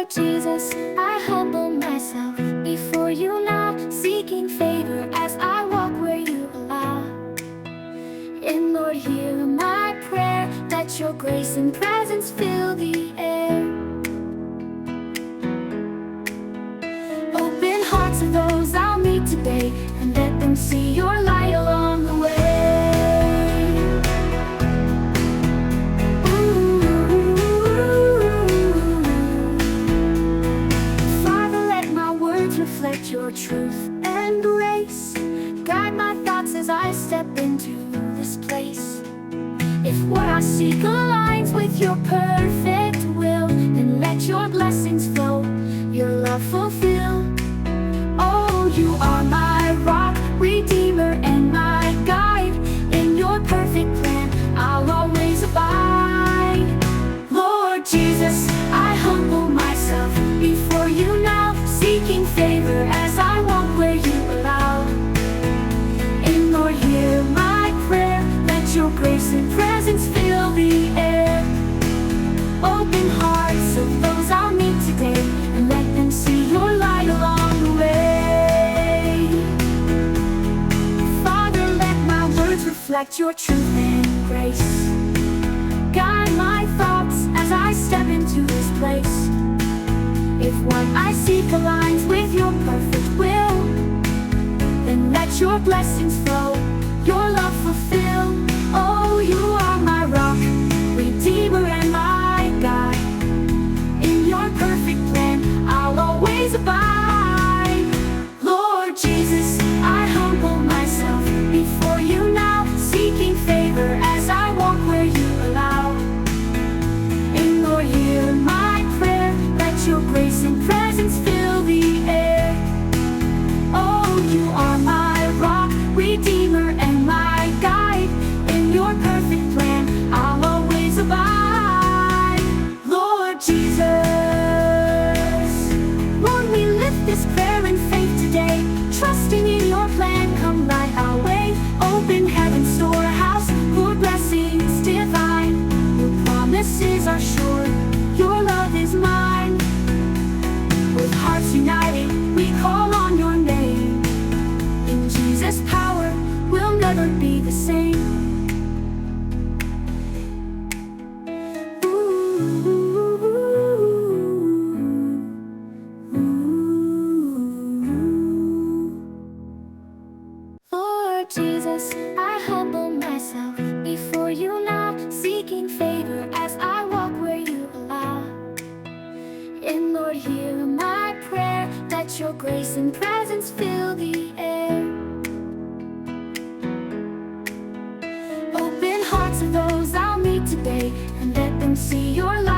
Jesus, I humble myself before you now, seeking favor as I walk where you allow. And Lord, hear my prayer, let your grace and presence fill the air. Open hearts of those I'll meet today, and let them see your light along the way. Reflect your truth and grace. Guide my thoughts as I step into this place. If what I seek aligns with your perfect will, then let your blessings flow, your love fulfill. Oh, you are my rock, redeemer, and my guide. In your perfect plan, I'll always abide. Lord Jesus, I humble myself before you now, seeking favor as I walk where you allow. And Lord, hear my prayer, let your grace and presence fill the air. Open hearts of those I'll meet today, and let them see your light along the way. Father, let my words reflect your truth and grace. Guide my thoughts as I step into this place. If what I seek aligns with your perfect will, then let your blessings flow, your love fulfill. Oh, you are my rock, redeemer, and my guide. In your perfect plan, I'll always abide. Lord Jesus, I humble myself before you now, seeking favor as I walk where you allow. And Lord, hear my prayer, let your grace and presence fill the air. Oh, you are my rock, redeemer, and my guide. In your perfect plan, I'll always abide. Lord Jesus, Lord, we lift this prayer in faith today, trusting in your plan, come light our way. Open heaven's storehouse, your blessings divine. Your promises are sure, your love is mine. With hearts united, we call on your name. In Jesus' power, we'll never be the same. Lord Jesus, I humble myself before you now, seeking favor as I walk where you allow. And Lord, hear my prayer, let your grace and presence fill the air. Open hearts of those I'll meet today, and let them see your light